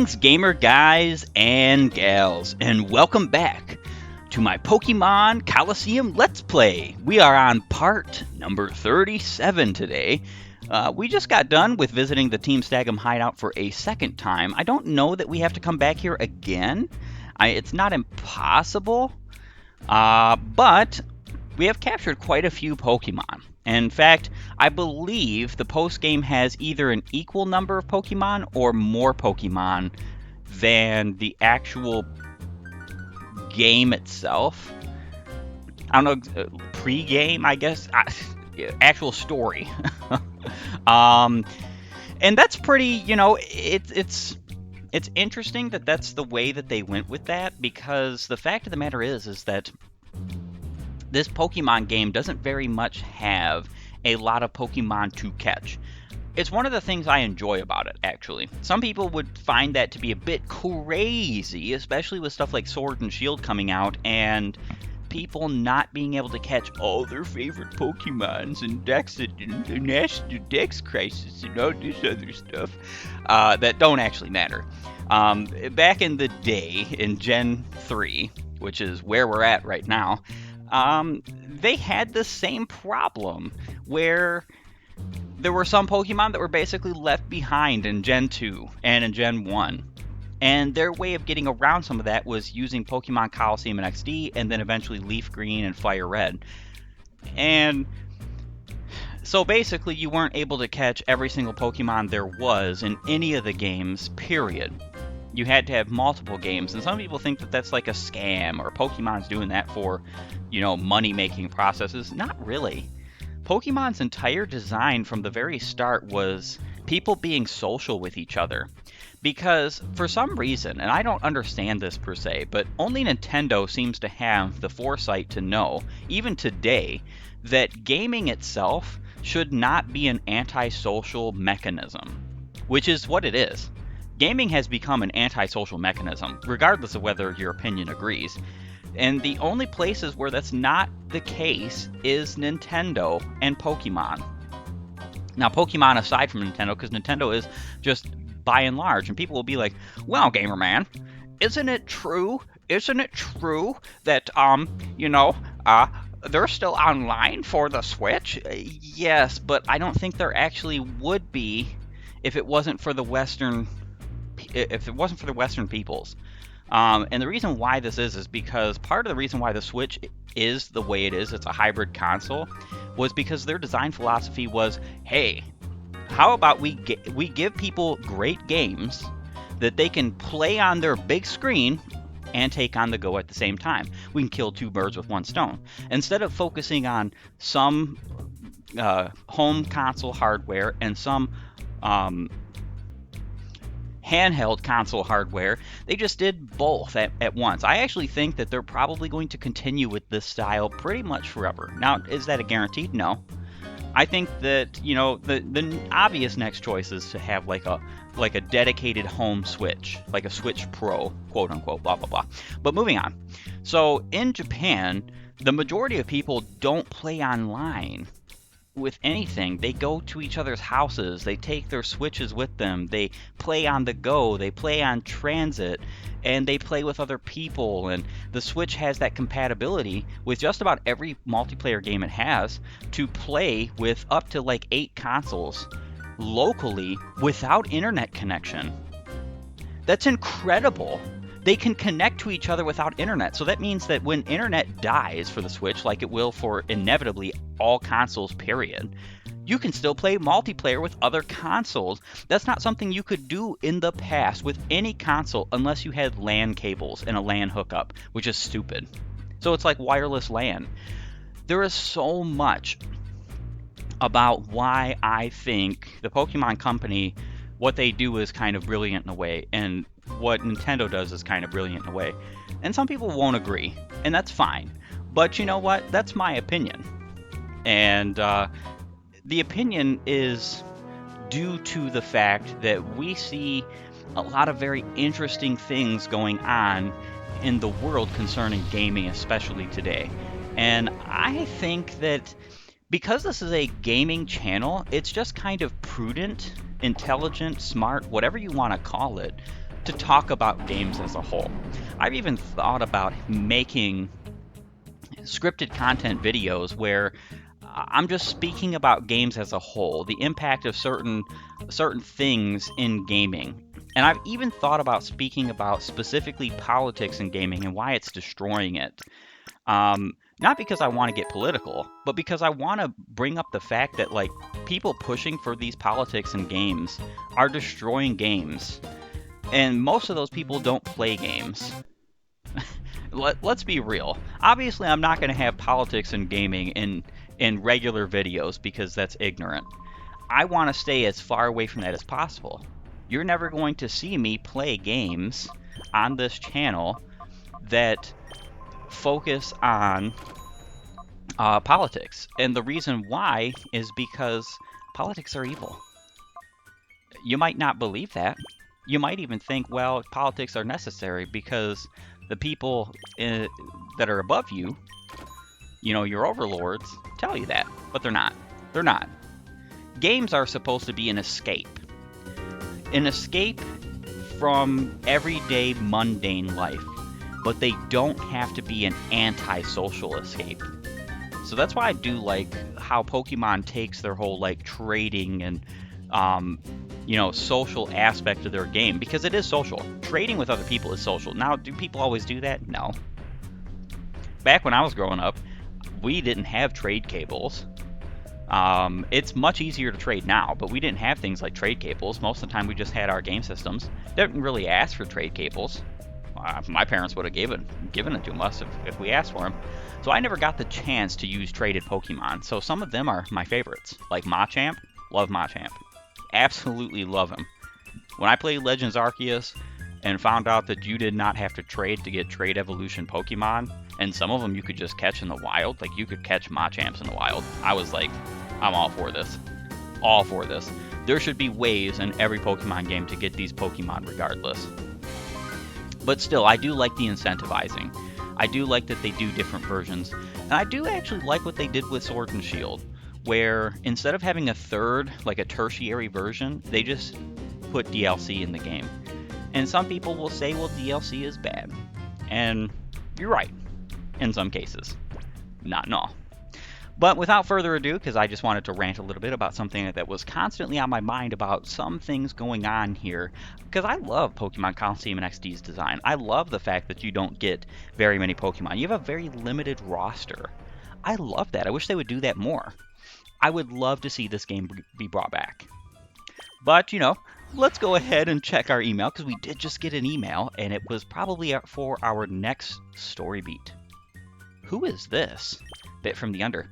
Greetings, gamer guys and gals, and welcome back to my Pokemon Colosseum Let's Play. We are on part number 37 today. We just got done with visiting the Team Stagum hideout for a second time. I don't know that we have to come back here again. It's not impossible, but we have captured quite a few Pokemon. In fact, I believe the post-game has either an equal number of Pokemon or more Pokemon than the actual game itself. I don't know, pre-game, I guess? Actual story. And that's pretty, it's interesting that that's the way that they went with that, because the fact of the matter is that this Pokemon game doesn't very much have a lot of Pokemon to catch. It's one of the things I enjoy about it, actually. Some people would find that to be a bit crazy, especially with stuff like Sword and Shield coming out, and people not being able to catch all their favorite Pokemons and Dex and National Dex Crisis and all this other stuff that don't actually matter. Back in the day, in Gen 3, which is where we're at right now, they had the same problem where there were some Pokemon that were basically left behind in Gen 2 and in Gen 1. And their way of getting around some of that was using Pokemon Colosseum and XD, and then eventually Leaf Green and Fire Red. And so basically you weren't able to catch every single Pokemon there was in any of the games, period. You had to have multiple games, and some people think that that's like a scam, or Pokemon's doing that for, money-making processes. Not really. Pokemon's entire design from the very start was people being social with each other. Because for some reason, and I don't understand this per se, but only Nintendo seems to have the foresight to know, even today, that gaming itself should not be an antisocial mechanism, which is what it is. Gaming has become an antisocial mechanism, regardless of whether your opinion agrees. And the only places where that's not the case is Nintendo and Pokemon. Now, Pokemon aside from Nintendo, because Nintendo is just by and large, and people will be like, well, Gamerman, isn't it true that, they're still online for the Switch? Yes, but I don't think there actually would be if it wasn't for the Western peoples. And the reason why this is because part of the reason why the Switch is the way it is, it's a hybrid console, was because their design philosophy was, hey, how about we give people great games that they can play on their big screen and take on the go at the same time. We can kill two birds with one stone. Instead of focusing on some home console hardware and some handheld console hardware, they just did both at once. I actually think that they're probably going to continue with this style pretty much forever. Now, is that a guarantee? No. I think that, the obvious next choice is to have like a dedicated home Switch, like a Switch Pro, quote unquote, blah, blah, blah. But moving on. So in Japan, the majority of people don't play online with anything. They go to each other's houses, they take their Switches with them, they play on the go, they play on transit, and they play with other people. And the Switch has that compatibility with just about every multiplayer game it has to play with up to like 8 consoles locally without internet connection. That's incredible. They can connect to each other without internet. So that means that when internet dies for the Switch, like it will for inevitably all consoles, period, you can still play multiplayer with other consoles. That's not something you could do in the past with any console unless you had LAN cables and a LAN hookup, which is stupid. So it's like wireless LAN. There is so much about why I think the Pokemon Company, what they do is kind of brilliant in a way, and what Nintendo does is kind of brilliant in a way. And some people won't agree, and that's fine. But you know what? That's my opinion. And the opinion is due to the fact that we see a lot of very interesting things going on in the world concerning gaming, especially today. And I think that because this is a gaming channel, it's just kind of prudent, intelligent, smart, whatever you want to call it, to talk about games as a whole. I've even thought about making scripted content videos where I'm just speaking about games as a whole, the impact of certain things in gaming. And I've even thought about speaking about specifically politics in gaming and why it's destroying it. Not because I want to get political, but because I want to bring up the fact that like people pushing for these politics in games are destroying games. And most of those people don't play games. Let's be real. Obviously, I'm not going to have politics in gaming in regular videos because that's ignorant. I want to stay as far away from that as possible. You're never going to see me play games on this channel that focus on politics. And the reason why is because politics are evil. You might not believe that. You might even think, well, politics are necessary because the people that are above you, you know, your overlords, tell you that. But they're not. They're not. Games are supposed to be an escape. An escape from everyday mundane life. But they don't have to be an anti-social escape. So that's why I do like how Pokemon takes their whole like trading and you know, social aspect of their game, because it is social. Trading with other people is social. Now, do people always do that? No. Back when I was growing up, we didn't have trade cables. It's much easier to trade now, but we didn't have things like trade cables. Most of the time we just had our game systems. Didn't really ask for trade cables. My parents would have given it to us if we asked for them. So I never got the chance to use traded Pokemon. So some of them are my favorites. Like Machamp. Love Machamp. Absolutely love him. When I played Legends Arceus and found out that you did not have to trade to get trade evolution Pokemon, and some of them you could just catch in the wild, like you could catch Machamps in the wild, I was like, I'm all for this. All for this. There should be ways in every Pokemon game to get these Pokemon regardless. But still, I do like the incentivizing. I do like that they do different versions. And I do actually like what they did with Sword and Shield, where instead of having a third, like a tertiary version, they just put DLC in the game. And some people will say, well, DLC is bad. And you're right, in some cases. Not in all. But without further ado, because I just wanted to rant a little bit about something that was constantly on my mind about some things going on here, because I love Pokemon Colosseum and XD's design. I love the fact that you don't get very many Pokemon. You have a very limited roster. I love that. I wish they would do that more. I would love to see this game be brought back. But, you know, let's go ahead and check our email, because we did just get an email, and it was probably for our next story beat. Who is this? Bit from the Under.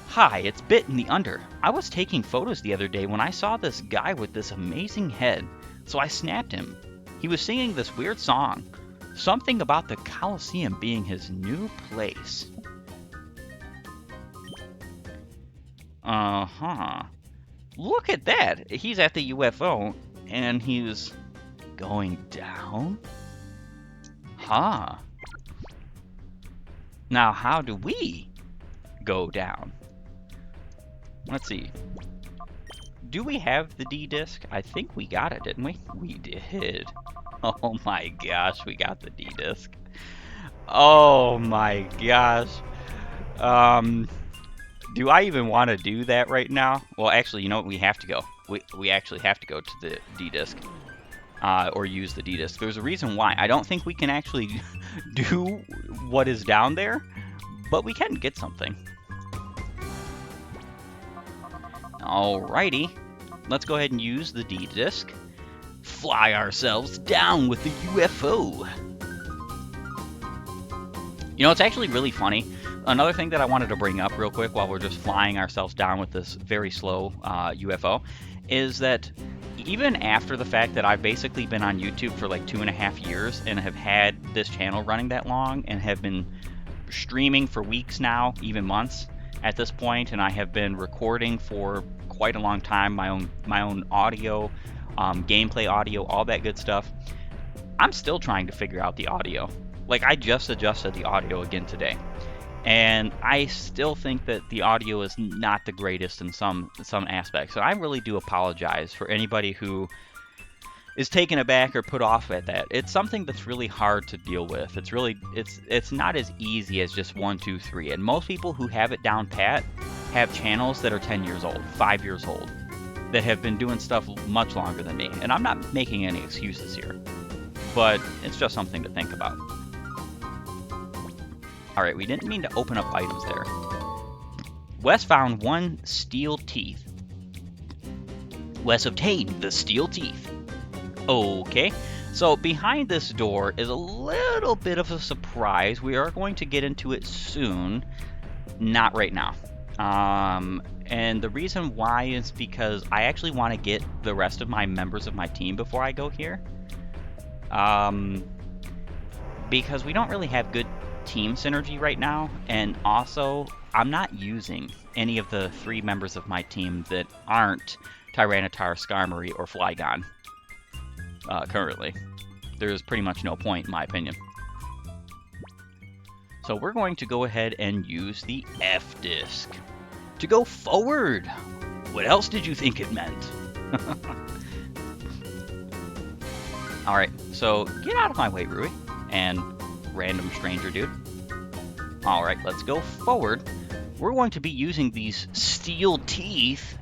Hi, it's Bit in the Under. I was taking photos the other day when I saw this guy with this amazing head, so I snapped him. He was singing this weird song, something about the Colosseum being his new place. Uh-huh. Look at that! He's at the UFO, and he's going down? Huh. Now, how do we go down? Let's see. Do we have the D-Disc? I think we got it, didn't we? We did. Oh my gosh, we got the D-Disc. Oh my gosh. Do I even want to do that right now? Well, actually, you know what? We have to go. We actually have to go to the D-Disc. Or use the D-Disc. There's a reason why. I don't think we can actually do what is down there, but we can get something. Alrighty. Let's go ahead and use the D-Disc. Fly ourselves down with the UFO. You know, it's actually really funny. Another thing that I wanted to bring up real quick while we're just flying ourselves down with this very slow UFO is that even after the fact that I've basically been on YouTube for like 2.5 years and have had this channel running that long and have been streaming for weeks now, even months at this point, and I have been recording for quite a long time, my own audio, gameplay audio, all that good stuff, I'm still trying to figure out the audio. Like, I just adjusted the audio again today, and I still think that the audio is not the greatest in some aspects. So I really do apologize for anybody who is taken aback or put off at that. It's something that's really hard to deal with. It's not as easy as just 1, 2, 3. And most people who have it down pat have channels that are 10 years old, 5 years old, that have been doing stuff much longer than me. And I'm not making any excuses here, but it's just something to think about. Alright, we didn't mean to open up items there. Wes found 1 steel teeth. Wes obtained the steel teeth. Okay, so behind this door is a little bit of a surprise. We are going to get into it soon, not right now. And the reason why is because I actually want to get the rest of my members of my team before I go here. Because we don't really have good team synergy right now, and also I'm not using any of the 3 members of my team that aren't Tyranitar, Skarmory, or Flygon. Currently. There's pretty much no point in my opinion. So we're going to go ahead and use the F disc to go forward. What else did you think it meant? Alright, so get out of my way, Rui, and random stranger dude. Alright, let's go forward. We're going to be using these steel teeth.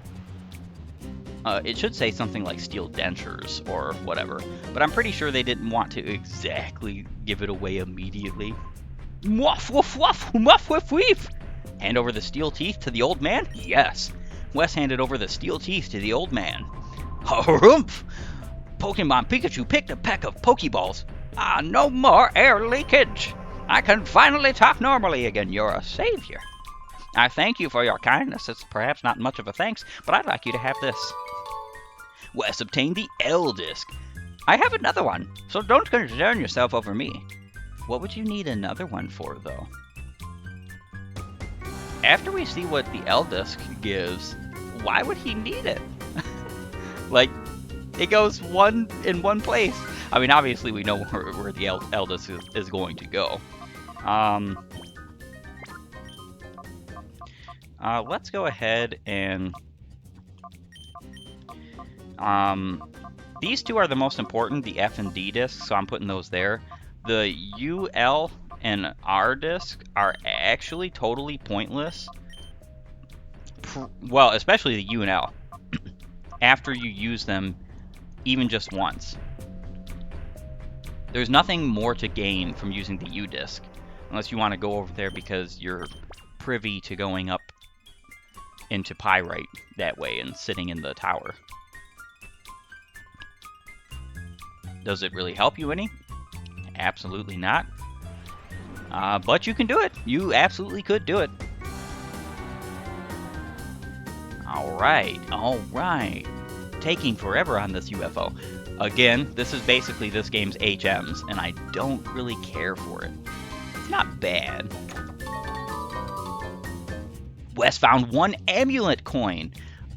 It should say something like steel dentures or whatever, but I'm pretty sure they didn't want to exactly give it away immediately. Woof, woof, woof, muff, whiff, weef. Hand over the steel teeth to the old man? Yes. Wes handed over the steel teeth to the old man. Harumph! Pokemon Pikachu picked a peck of Pokeballs. Ah, no more air leakage. I can finally talk normally again. You're a savior. I thank you for your kindness. It's perhaps not much of a thanks, but I'd like you to have this. Wes obtained the L disc. I have another one, so don't concern yourself over me. What would you need another one for, though? After we see what the L disc gives, why would he need it? Like, it goes in one place. I mean, obviously we know where the L disc is going to go. Let's go ahead and... these 2 are the most important, the F and D discs, so I'm putting those there. The U, L, and R disc are actually totally pointless. Well, especially the U and L. After you use them, even just once. There's nothing more to gain from using the U disc, unless you want to go over there because you're privy to going up into Pyrite that way and sitting in the tower. Does it really help you any? Absolutely not. But you can do it. You absolutely could do it. Alright, alright. Taking forever on this UFO. Again, this is basically this game's HMs, and I don't really care for it. It's not bad. Wes found 1 amulet coin.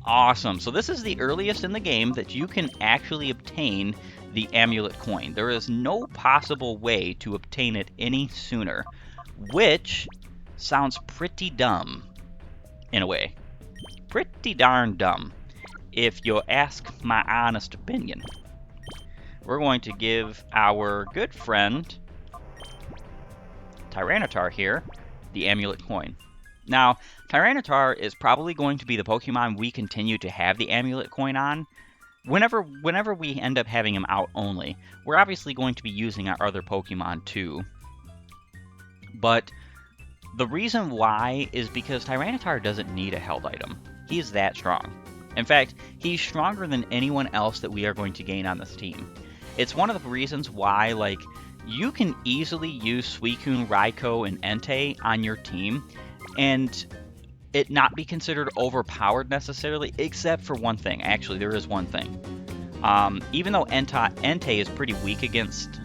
Awesome. So this is the earliest in the game that you can actually obtain the amulet coin. There is no possible way to obtain it any sooner, which sounds pretty dumb in a way. Pretty darn dumb, if you ask my honest opinion. We're going to give our good friend Tyranitar here the amulet coin. Now, Tyranitar is probably going to be the Pokemon we continue to have the amulet coin on. Whenever we end up having him out only, we're obviously going to be using our other Pokemon too. But the reason why is because Tyranitar doesn't need a held item. He's that strong. In fact, he's stronger than anyone else that we are going to gain on this team. It's one of the reasons why, like, you can easily use Suicune, Raikou, and Entei on your team, and it not be considered overpowered necessarily, except for one thing. Actually, there is one thing. Even though Entei is pretty weak against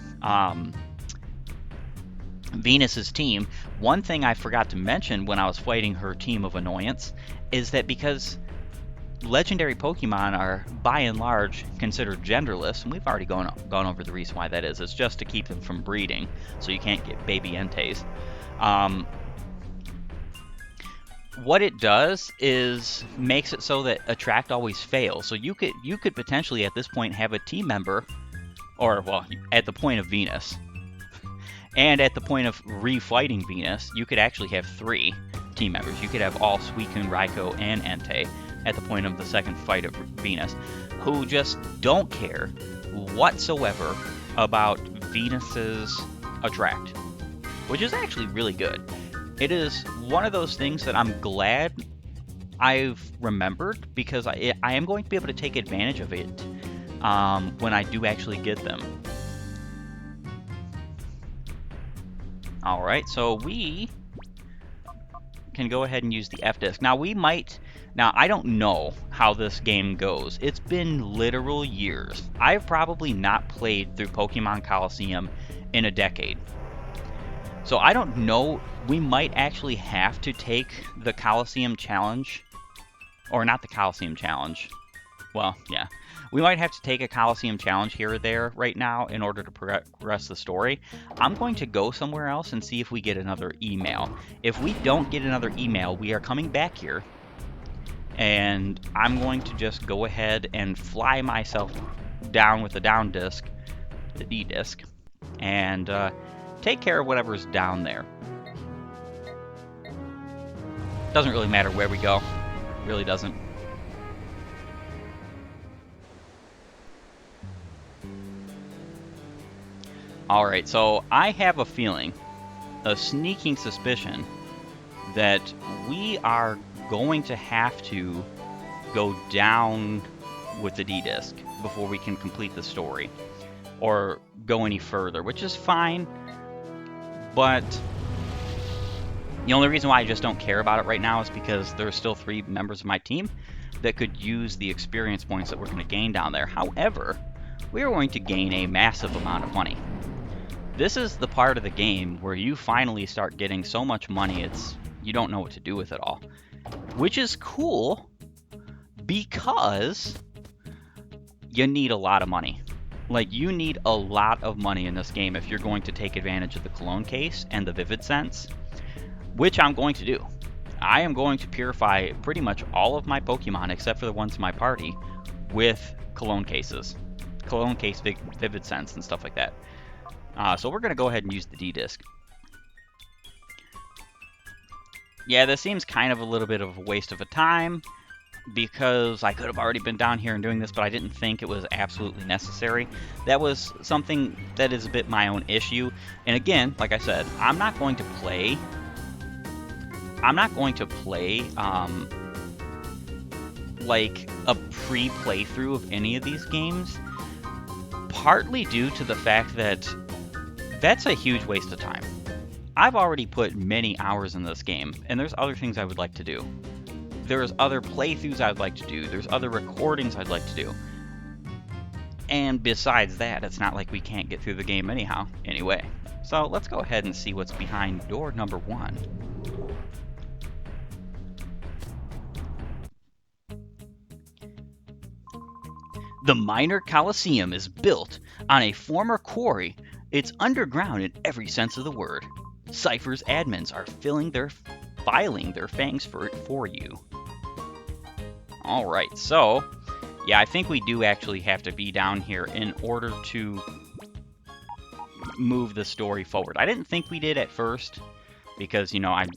Venus's team, one thing I forgot to mention when I was fighting her team of annoyance is that because legendary Pokemon are, by and large, considered genderless, and we've already gone over the reason why that is. It's just to keep them from breeding, so you can't get baby Enteis. What it does is makes it so that attract always fails. So you could potentially at this point have a team member or, well, at the point of Venus. And at the point of refighting Venus, you could actually have 3 team members. You could have all Suicune, Raikou, and Entei at the point of the second fight of Venus, who just don't care whatsoever about Venus's attract, which is actually really good. It is one of those things that I'm glad I've remembered, because I am going to be able to take advantage of it when I do actually get them. Alright, so we can go ahead and use the F disc. Now we might... Now, I don't know how this game goes. It's been literal years. I've probably not played through Pokemon Colosseum in a decade. So I don't know. We might actually have to take the Colosseum challenge. Or not the Colosseum challenge. Well, yeah. We might have to take a Colosseum challenge here or there right now in order to progress the story. I'm going to go somewhere else and see if we get another email. If we don't get another email, we are coming back here. And I'm going to just go ahead and fly myself down with the down disc, the D disc, and take care of whatever's down there. Doesn't really matter where we go. Really doesn't. Alright, so I have a feeling, a sneaking suspicion, that we are going to have to go down with the D-Disc before we can complete the story, or go any further, which is fine, but the only reason why I just don't care about it right now is because there's still 3 members of my team that could use the experience points that we're going to gain down there. However, we are going to gain a massive amount of money. This is the part of the game where you finally start getting so much money you don't know what to do with it all. Which is cool, because you need a lot of money. Like, you need a lot of money in this game if you're going to take advantage of the Cologne case and the Vivid Sense, which I'm going to do. I am going to purify pretty much all of my Pokemon, except for the ones in my party, with Cologne cases. Cologne case, Vivid Sense, and stuff like that. So we're going to go ahead and use the D-Disc. Yeah, this seems kind of a little bit of a waste of a time, because I could have already been down here and doing this, but I didn't think it was absolutely necessary. That was something that is a bit my own issue. And again, like I said, I'm not going to play like a pre-playthrough of any of these games, partly due to the fact that that's a huge waste of time. I've already put many hours in this game, and there's other things I would like to do. There's other playthroughs I'd like to do. There's other recordings I'd like to do. And besides that, it's not like we can't get through the game anyhow, anyway. So let's go ahead and see what's behind door number 1. The Minor Colosseum is built on a former quarry. It's underground in every sense of the word. Cypher's admins are filing their fangs for you. Alright, so, yeah, I think we do actually have to be down here in order to move the story forward. I didn't think we did at first, because, you know, I'm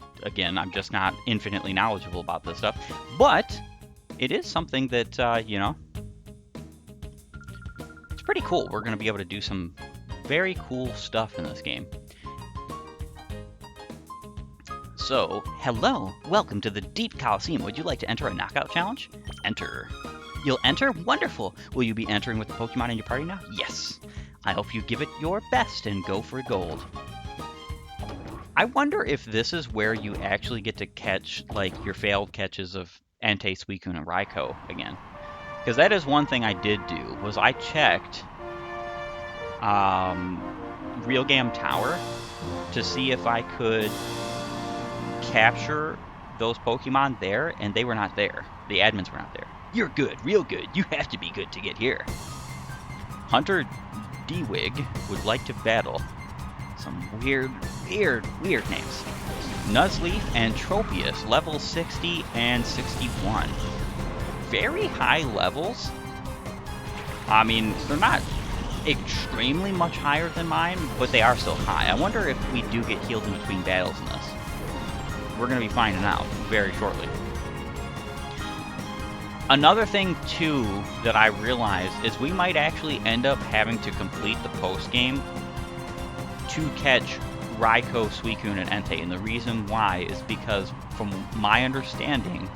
just not infinitely knowledgeable about this stuff. But it is something that, you know, it's pretty cool. We're going to be able to do some very cool stuff in this game. So, hello, welcome to the Deep Colosseum. Would you like to enter a knockout challenge? Enter. You'll enter? Wonderful. Will you be entering with the Pokemon in your party now? Yes. I hope you give it your best and go for gold. I wonder if this is where you actually get to catch, like, your failed catches of Entei, Suicune, and Raikou again. Because that is one thing I did do, was I checked Real Gam Tower to see if I could capture those Pokemon there, and they were not there. The admins were not there. You're good, real good. You have to be good to get here. Hunter D-Wig would like to battle. Some weird names. Nuzleaf and Tropius, level 60 and 61. Very high levels. I mean, they're not extremely much higher than mine, but they are still high. I wonder if we do get healed in between battles in this. We're going to be finding out very shortly. Another thing, too, that I realized is we might actually end up having to complete the post-game to catch Raikou, Suicune, and Entei. And the reason why is because, from my understanding,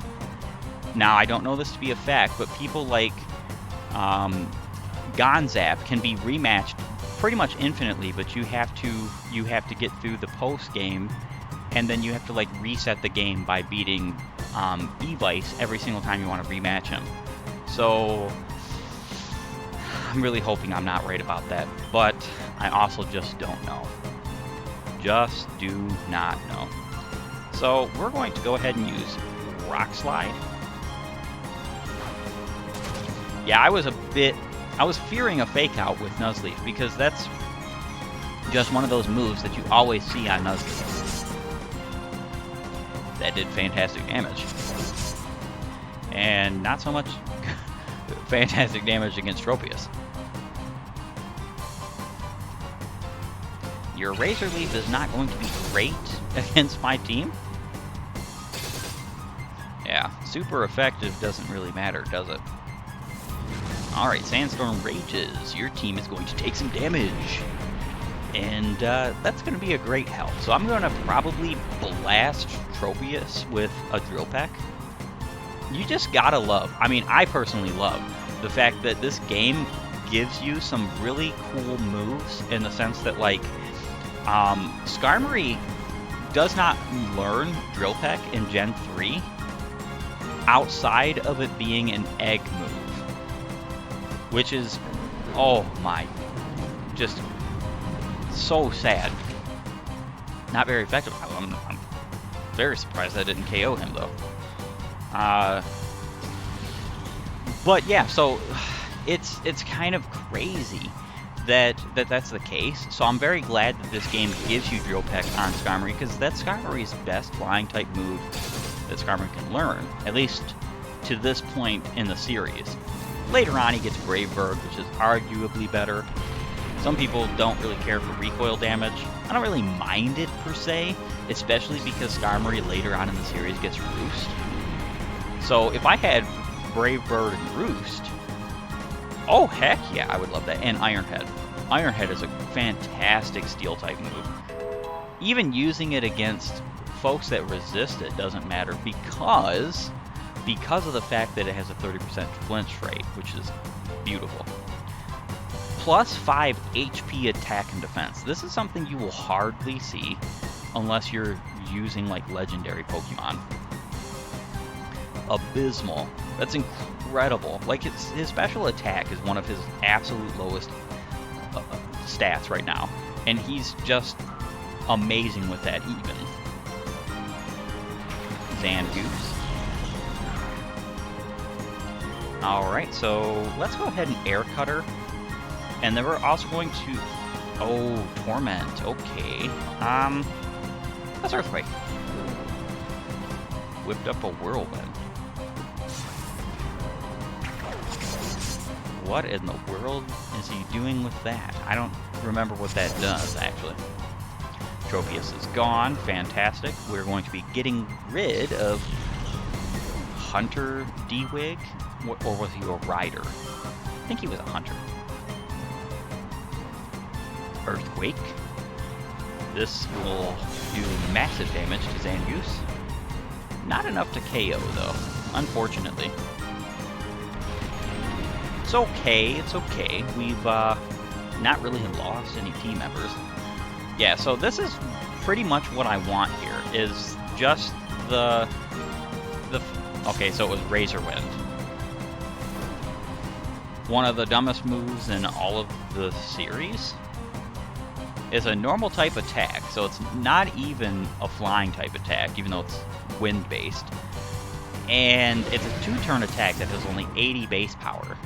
now I don't know this to be a fact, but people like Gonzap can be rematched pretty much infinitely, but you have to get through the post-game, and then you have to like reset the game by beating E-Vice every single time you want to rematch him. So I'm really hoping I'm not right about that, but I also just don't know. Just do not know. So we're going to go ahead and use Rock Slide. Yeah, I was fearing a Fake Out with Nuzleaf because that's just one of those moves that you always see on Nuzleaf. That did fantastic damage. And not so much fantastic damage against Tropius. Your Razor Leaf is not going to be great against my team. Yeah, super effective doesn't really matter, does it? Alright, Sandstorm rages. Your team is going to take some damage. And that's going to be a great help. So I'm going to probably blast Tropius with a Drill Peck. You just gotta love, I mean, I personally love the fact that this game gives you some really cool moves in the sense that, like, Skarmory does not learn Drill Peck in Gen 3 outside of it being an egg move. Which is, oh my, just so sad. Not very effective. I'm very surprised I didn't KO him, though. But yeah, so it's kind of crazy that's the case. So I'm very glad that this game gives you Drill Peck on Skarmory, because that's Skarmory's best flying type move that Skarmory can learn, at least to this point in the series. Later on, he gets Brave Bird, which is arguably better. Some people don't really care for recoil damage. I don't really mind it, per se, especially because Skarmory later on in the series gets Roost. So if I had Brave Bird and Roost, oh, heck yeah, I would love that. And Iron Head. Iron Head is a fantastic Steel-type move. Even using it against folks that resist it doesn't matter because of the fact that it has a 30% flinch rate, which is beautiful. Plus 5 HP attack and defense. This is something you will hardly see unless you're using like legendary Pokemon. Abysmal. That's incredible. Like, his special attack is one of his absolute lowest stats right now, and he's just amazing with that even. Zangoose. Alright, so let's go ahead and Air Cutter. And then we're also going to... Oh, Torment. Okay. That's Earthquake. Whipped up a Whirlwind. What in the world is he doing with that? I don't remember what that does, actually. Tropius is gone. Fantastic. We're going to be getting rid of Hunter D-Wig. Or was he a rider? I think he was a hunter. Earthquake. This will do massive damage to Zangoose. Not enough to KO, though, unfortunately. It's okay, it's okay. We've not really lost any team members. Yeah, so this is pretty much what I want here, is just the okay, so it was Razor Wind. One of the dumbest moves in all of the series is a normal type attack, so it's not even a flying type attack, even though it's wind-based. And it's a 2-turn attack that has only 80 base power.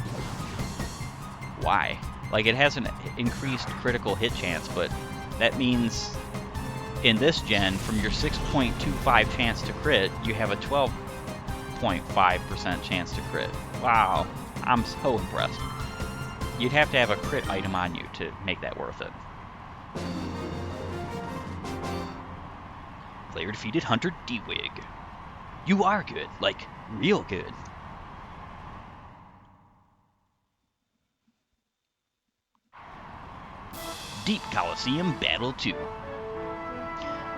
Why? Like, it has an increased critical hit chance, but that means in this gen, from your 6.25 chance to crit, you have a 12.5% chance to crit. Wow, I'm so impressed. You'd have to have a crit item on you to make that worth it. Player defeated Hunter D-Wig. You are good, like real good. Deep Colosseum Battle 2.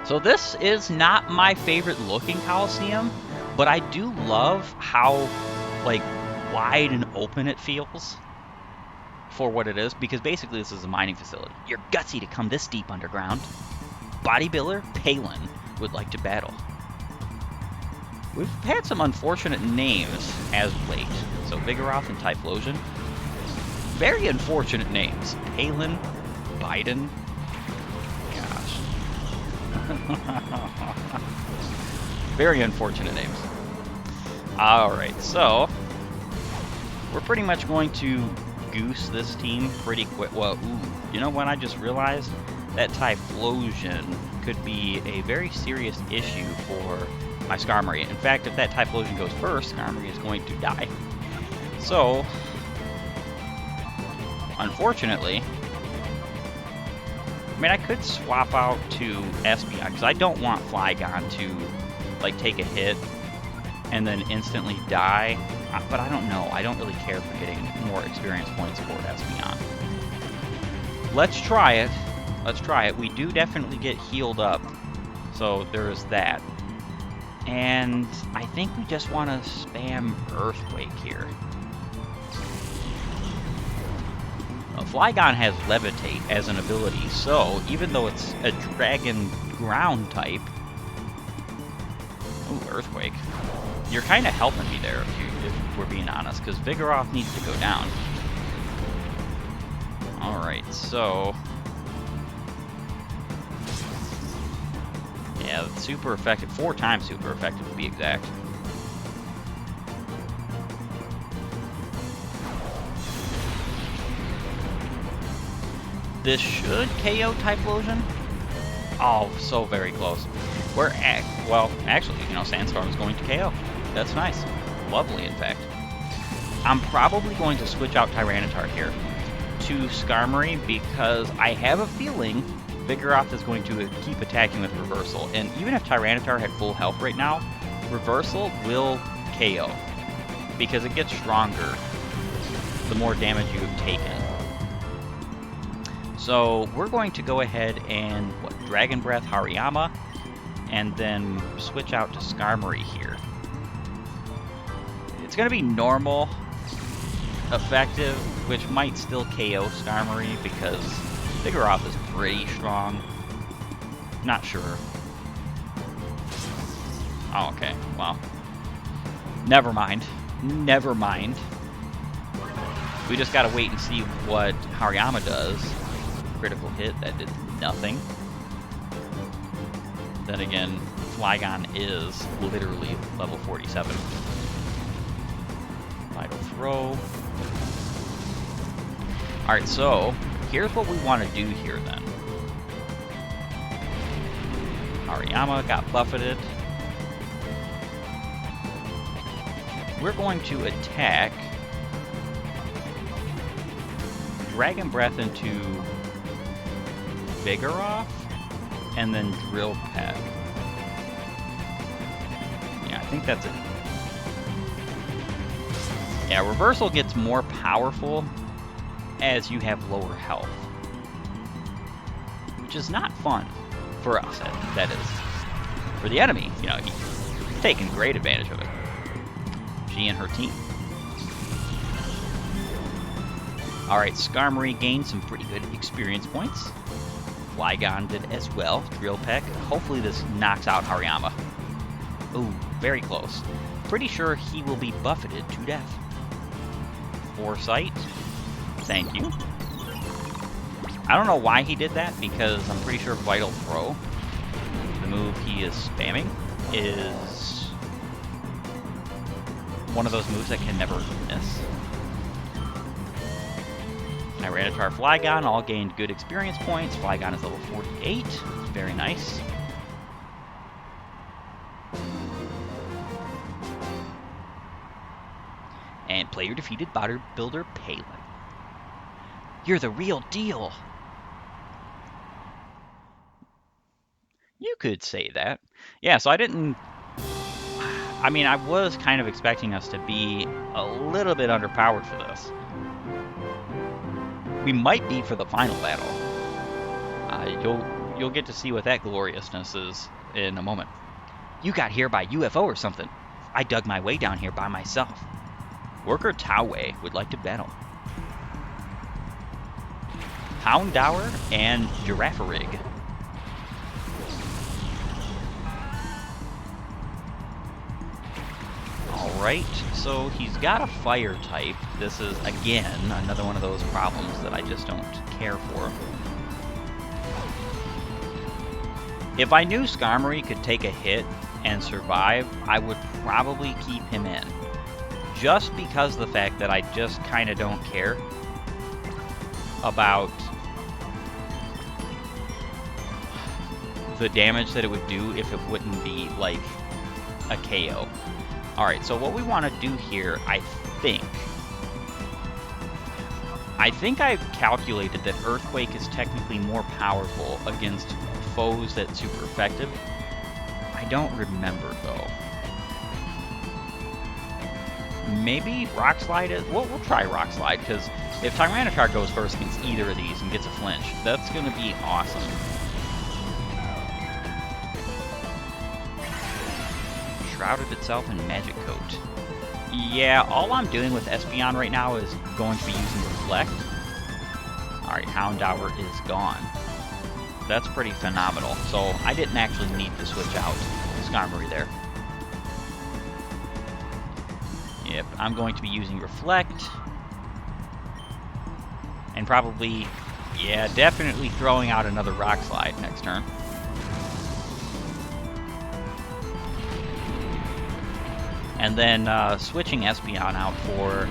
So this is not my favorite looking Colosseum, but I do love how like wide and open it feels for what it is, because basically this is a mining facility. You're gutsy to come this deep underground. Bodybuilder Palin would like to battle. We've had some unfortunate names as of late. So Vigoroth and Typhlosion. Very unfortunate names. Palin, Biden. Gosh. Very unfortunate names. Alright, so we're pretty much going to goose this team pretty quick. Well, ooh, you know what I just realized? That Typhlosion could be a very serious issue for my Skarmory. In fact, if that Typhlosion goes first, Skarmory is going to die. So, unfortunately, I mean, I could swap out to Espeon, because I don't want Flygon to, like, take a hit and then instantly die. But I don't know. I don't really care for getting more experience points for Espeon. Let's try it. Let's try it. We do definitely get healed up, so there's that. And I think we just want to spam Earthquake here. Flygon has Levitate as an ability, so even though it's a Dragon Ground type... Ooh, Earthquake. You're kind of helping me there, if we're being honest, because Vigoroth needs to go down. Alright, so... yeah, super effective. 4 times super effective to be exact. This should KO Typhlosion. Oh, so very close. We're at, well, actually, you know, Sandstorm is going to KO. That's nice. Lovely, in fact. I'm probably going to switch out Tyranitar here to Skarmory because I have a feeling Vigoroth is going to keep attacking with Reversal. And even if Tyranitar had full health right now, Reversal will KO because it gets stronger the more damage you have taken. So we're going to go ahead and Dragon Breath Hariyama, and then switch out to Skarmory here. It's going to be normal, effective, which might still KO Skarmory because Vigoroth is pretty strong. Not sure. Oh, okay. Well, never mind. Never mind. We just gotta wait and see what Hariyama does. Critical hit, that did nothing. Then again, Flygon is literally level 47. Vital Throw. Alright, so here's what we want to do here then. Hariyama got buffeted. We're going to attack Dragon Breath into Vigoroth, and then Drill Peck. Yeah, I think that's it. Yeah, Reversal gets more powerful as you have lower health, which is not fun for us, that is. For the enemy, you know, he's taking great advantage of it. She and her team. Alright, Skarmory gained some pretty good experience points. Flygon did as well. Drill Peck. Hopefully this knocks out Hariyama. Ooh, very close. Pretty sure he will be buffeted to death. Foresight. Thank you. I don't know why he did that, because I'm pretty sure Vital Throw, the move he is spamming, is one of those moves that can never miss. Tyranitar, Flygon all gained good experience points. Flygon is level 48. Very nice. And player defeated bodybuilder Palin. You're the real deal. You could say that. Yeah, so I didn't... I mean, I was kind of expecting us to be a little bit underpowered for this. We might be for the final battle. You'll get to see what that gloriousness is in a moment. You got here by UFO or something. I dug my way down here by myself. Worker Taowei would like to battle. Houndour and Girafarig. Alright, so he's got a fire type. This is, again, another one of those problems that I just don't care for. If I knew Skarmory could take a hit and survive, I would probably keep him in. Just because of the fact that I just kind of don't care about the damage that it would do if it wouldn't be like a KO. Alright, so what we want to do here, I think I've calculated that Earthquake is technically more powerful against foes that's super effective. I don't remember though. Maybe Rock Slide is... We'll try Rock Slide, because if Tyranitar goes first against either of these and gets a flinch, that's going to be awesome. Shrouded itself in Magic Coat. Yeah, all I'm doing with Espeon right now is going to be using Reflect. Alright, Houndour is gone. That's pretty phenomenal. So I didn't actually need to switch out Skarmory there. Yep, I'm going to be using Reflect. And probably, yeah, definitely throwing out another Rock Slide next turn. And then switching Espeon out for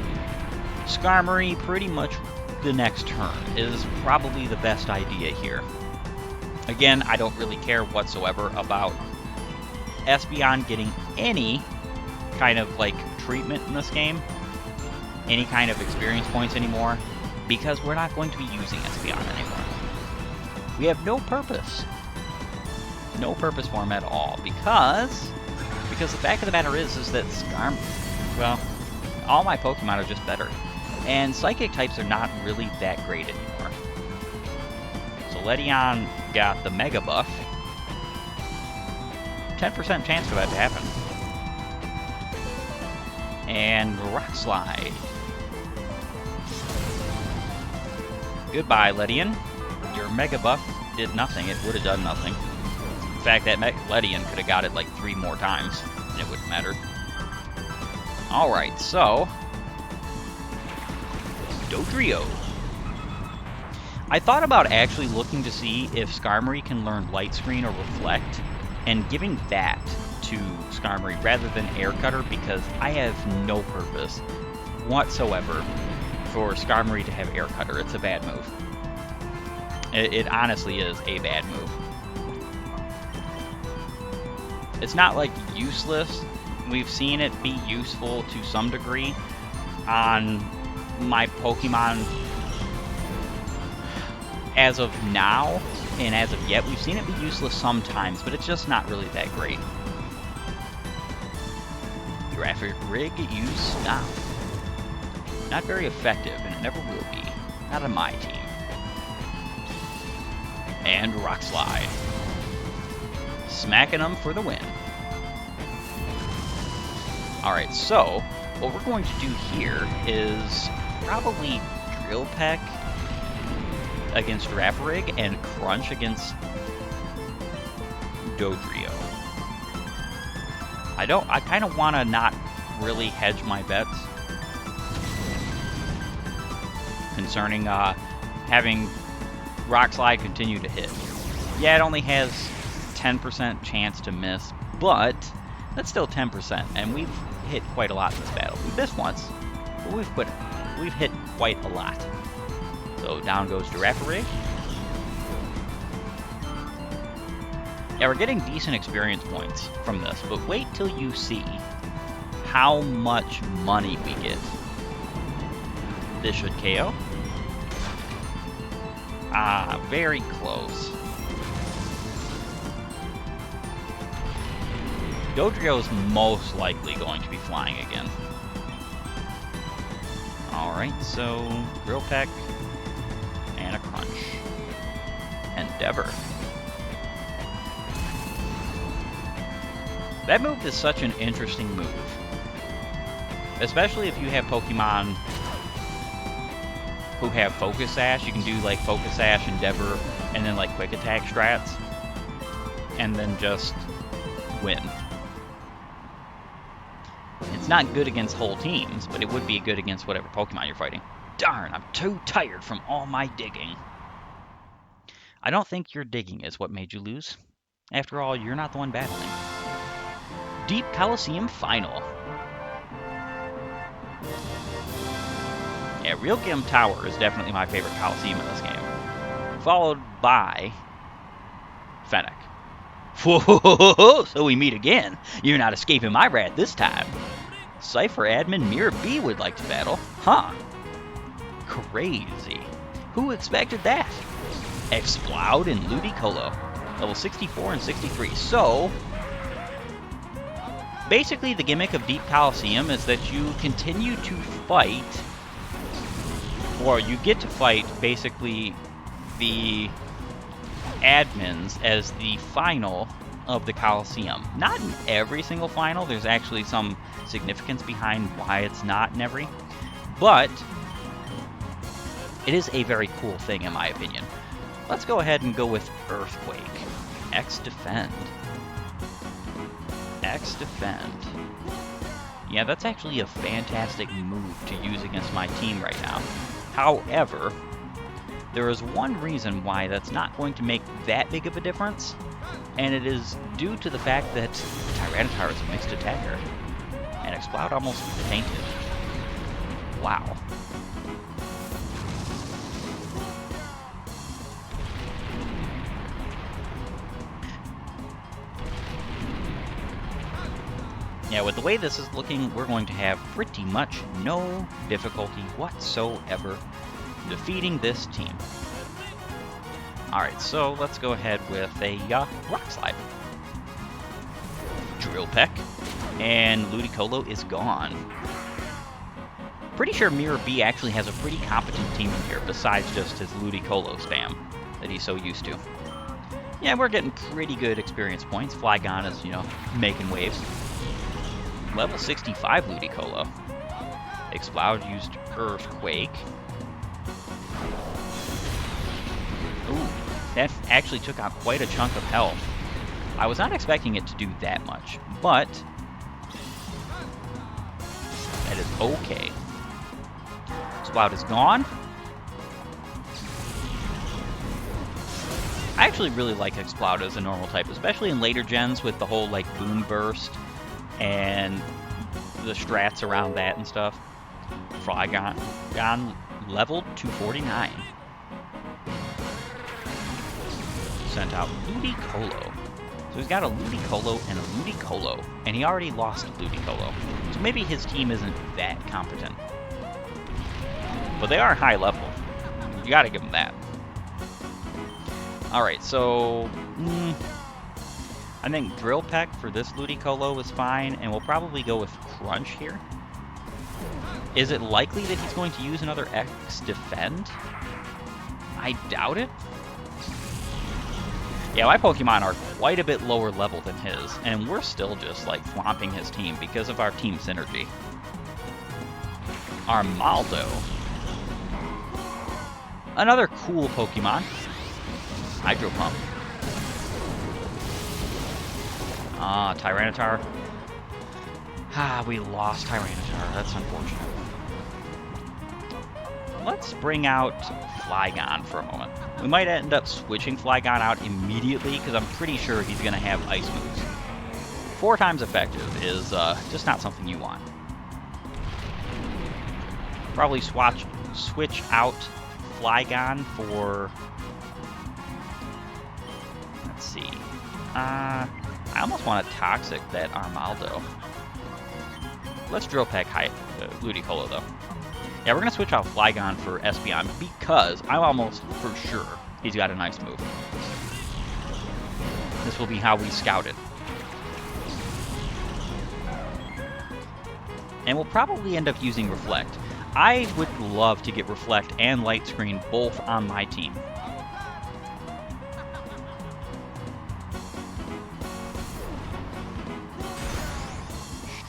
Skarmory pretty much the next turn is probably the best idea here. Again, I don't really care whatsoever about Espeon getting any kind of like treatment in this game, any kind of experience points anymore, because we're not going to be using Espeon anymore. We have no purpose. No purpose for him at all, because the fact of the matter is that well, all my Pokemon are just better. And Psychic types are not really that great anymore. So Ledion got the Mega Buff. 10% chance for that to happen. And Rock Slide. Goodbye, Ledion. Your Mega Buff did nothing. It would have done nothing. In fact, that Ledion could have got it like 3 more times, and it wouldn't matter. Alright, so... Dodrio. I thought about actually looking to see if Skarmory can learn Light Screen or Reflect, and giving that to Skarmory rather than Air Cutter, because I have no purpose whatsoever for Skarmory to have Air Cutter. It's a bad move. It honestly is a bad move. It's not like useless. We've seen it be useful to some degree on my Pokemon as of now, and as of yet, we've seen it be useless sometimes, but it's just not really that great. Girafarig use now. Not very effective, and it never will be. Not on my team. And Rock Slide. Smacking them for the win. Alright, so what we're going to do here is probably Drill Peck against Girafarig and Crunch against Dodrio. I kind of want to not really hedge my bets concerning having Rock Slide continue to hit. Yeah, it only has 10% chance to miss, but that's still 10%, and we've hit quite a lot in this battle. We missed once, but we've hit quite a lot. So down goes Girafarig. Yeah, we're getting decent experience points from this, but wait till you see how much money we get. This should KO. Ah, very close. Dodrio's most likely going to be flying again. Alright, so Drill Peck and a Crunch. Endeavor. That move is such an interesting move. Especially if you have Pokemon who have Focus Sash. You can do like Focus Sash, Endeavor, and then like Quick Attack strats. And then just win. It's not good against whole teams, but it would be good against whatever Pokemon you're fighting. Darn, I'm too tired from all my digging. I don't think your digging is what made you lose. After all, you're not the one battling. Deep Colosseum Final. Yeah, Real Gim Tower is definitely my favorite Colosseum in this game. Followed by Fennec. Whoa, so we meet again. You're not escaping my wrath this time. Cypher admin Mirror B would like to battle. Huh. Crazy. Who expected that? Exploud and Ludicolo. Level 64 and 63. So, basically the gimmick of Deep Colosseum is that you continue to fight, or you get to fight basically the admins as the final of the Colosseum. Not in every single final, there's actually some significance behind why it's not in every, but it is a very cool thing in my opinion. Let's go ahead and go with Earthquake. X Defend. X Defend. Yeah, that's actually a fantastic move to use against my team right now. However, there is one reason why that's not going to make that big of a difference, and it is due to the fact that Tyranitar is a mixed attacker, and Exploud almost fainted. Wow. Yeah, with the way this is looking, we're going to have pretty much no difficulty whatsoever defeating this team. Alright, so let's go ahead with a Rock Slide. Drill Peck, and Ludicolo is gone. Pretty sure Mirror B actually has a pretty competent team in here, besides just his Ludicolo spam that he's so used to. Yeah, we're getting pretty good experience points. Flygon is, making waves. Level 65 Ludicolo. Exploud used Earthquake. Ooh, that actually took out quite a chunk of health. I was not expecting it to do that much, but that is okay. Exploud is gone. I actually really like Exploud as a normal type, especially in later gens with the whole Boom Burst and the strats around that and stuff. Flygon leveled to 49. Sent out Ludicolo. So he's got a Ludicolo and a Ludicolo, and he already lost Ludicolo. So maybe his team isn't that competent. But they are high level. You gotta give them that. Alright, so I think Drill Peck for this Ludicolo is fine, and we'll probably go with Crunch here. Is it likely that he's going to use another X Defend? I doubt it. Yeah, my Pokemon are quite a bit lower level than his, and we're still just flomping his team because of our team synergy. Armaldo. Another cool Pokemon. Hydro Pump. Tyranitar. We lost Tyranitar. That's unfortunate. Let's bring out Flygon for a moment. We might end up switching Flygon out immediately because I'm pretty sure he's going to have Ice moves. 4 times effective is just not something you want. Probably switch out Flygon for... Let's see. I almost want to Toxic that Armaldo. Let's Drill Peck Ludicolo, though. Yeah, we're going to switch out Flygon for Espeon because I'm almost for sure He's got a nice move. This will be how we scout it. And we'll probably end up using Reflect. I would love to get Reflect and Light Screen both on my team.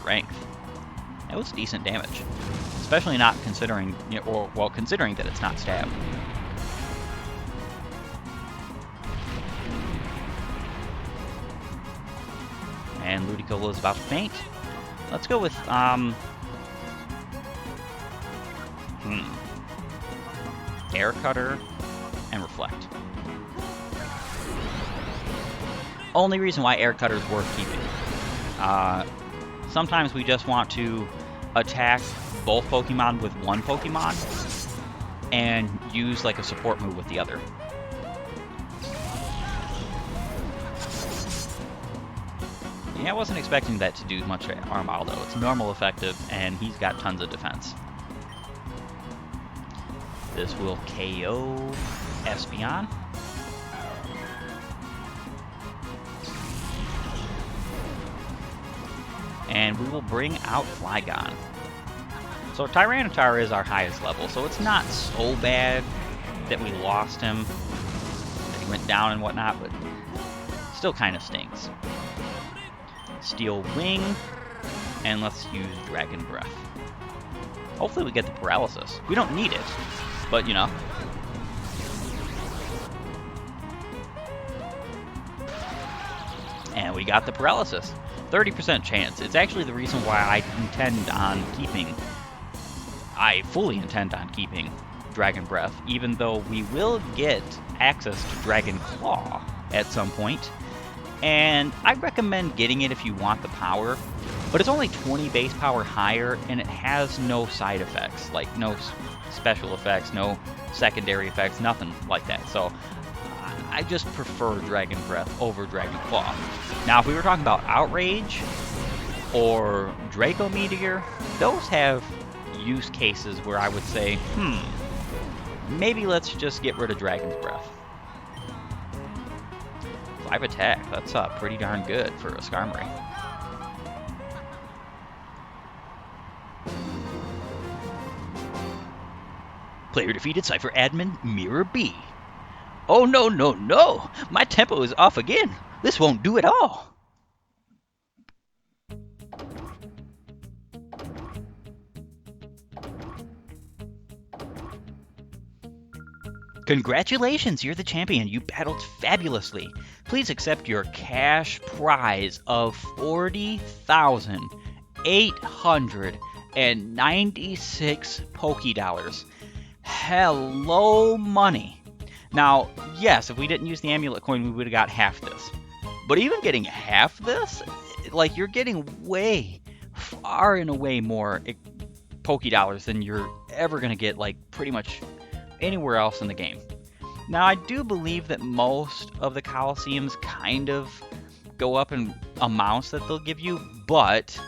Strength. That was decent damage. Especially not considering, well, considering that it's not stab. And Ludicolo is about to faint. Let's go with, Air Cutter and Reflect. Only reason why Air Cutter is worth keeping. Sometimes we just want to attack both Pokemon with one Pokemon and use like a support move with the other. Yeah, I wasn't expecting that to do much to Armaldo. It's normal effective, and he's got tons of defense. This will KO Espeon. And we will bring out Flygon. So Tyranitar is our highest level, so it's not so bad that we lost him, that he went down and whatnot, but still kind of stings. Steel Wing, and let's use Dragon Breath. Hopefully we get the paralysis. We don't need it, but you know. And we got the paralysis. 30% chance. It's actually the reason why I fully intend on keeping Dragon Breath, even though we will get access to Dragon Claw at some point. And I recommend getting it if you want the power, but it's only 20 base power higher, and it has no side effects, like no special effects, no secondary effects, nothing like that. So I just prefer Dragon Breath over Dragon Claw. Now, if we were talking about Outrage or Draco Meteor, those have use cases where I would say, maybe let's just get rid of Dragon's Breath. 5 attack, that's pretty darn good for a Skarmory. Player defeated Cypher admin Mirror B. Oh no, no, no! My tempo is off again! This won't do at all! Congratulations, you're the champion. You battled fabulously. Please accept your cash prize of 40,896 Pokédollars. Hello, money. Now, yes, if we didn't use the amulet coin, we would have got half this. But even getting half this, like, you're getting way, far and away more Pokédollars than you're ever going to get, like, pretty much anywhere else in the game. Now, I do believe that most of the Colosseums kind of go up in amounts that they'll give you, but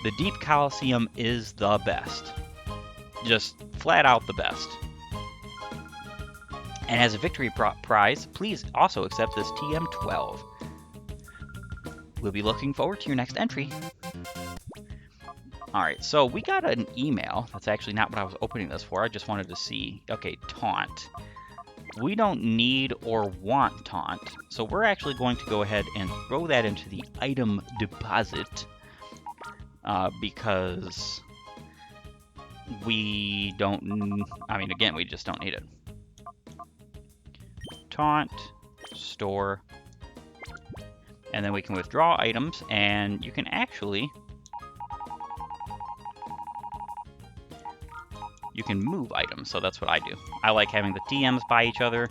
the Deep Colosseum is the best. Just flat out the best. And as a victory prize, please also accept this TM12. We'll be looking forward to your next entry. Alright, so we got an email. That's actually not what I was opening this for. I just wanted to see. Okay, Taunt. We don't need or want Taunt, so we're actually going to go ahead and throw that into the item deposit because we don't, I mean, again, we just don't need it. Taunt, store, and then we can withdraw items, and you can actually, you can move items, so that's what I do. I like having the TMs by each other,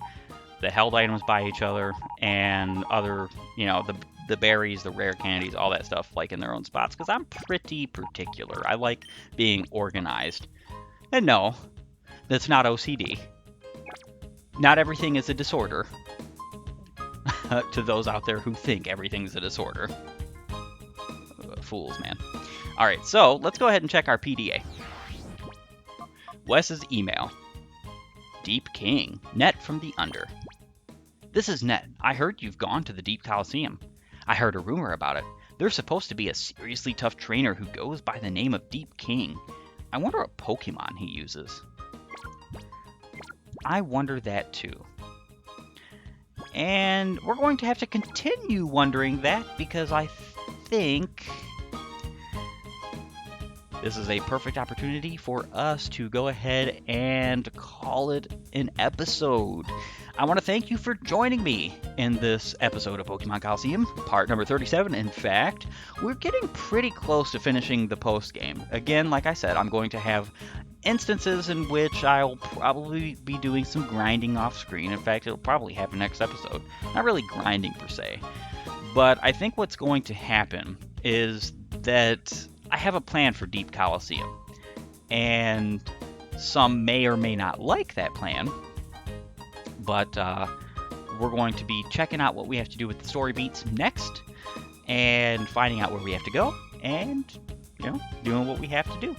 the held items by each other, and other, you know, the berries, the rare candies, all that stuff, like in their own spots, because I'm pretty particular. I like being organized. And no, that's not OCD. Not everything is a disorder. To those out there who think everything's a disorder. Fools, man. Alright, so let's go ahead and check our PDA. Wes's email. Deep King. Net from the under. This is Ned. I heard you've gone to the Deep Colosseum. I heard a rumor about it. There's supposed to be a seriously tough trainer who goes by the name of Deep King. I wonder what Pokemon he uses. I wonder that too. And we're going to have to continue wondering that because I think this is a perfect opportunity for us to go ahead and call it an episode. I want to thank you for joining me in this episode of Pokemon Colosseum, part number 37. In fact, we're getting pretty close to finishing the post game. Again, like I said, I'm going to have instances in which I'll probably be doing some grinding off screen. In fact, it'll probably happen next episode. Not really grinding per se, but I think what's going to happen is that I have a plan for Deep Colosseum, and some may or may not like that plan, but we're going to be checking out what we have to do with the story beats next, and finding out where we have to go, and, doing what we have to do.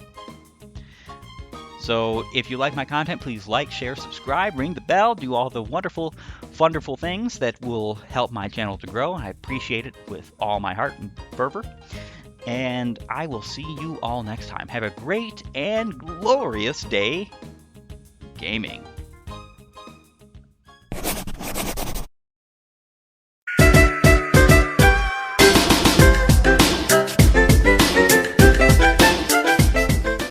So if you like my content, please like, share, subscribe, ring the bell, do all the wonderful, wonderful things that will help my channel to grow. I appreciate it with all my heart and fervor. And I will see you all next time. Have a great and glorious day gaming.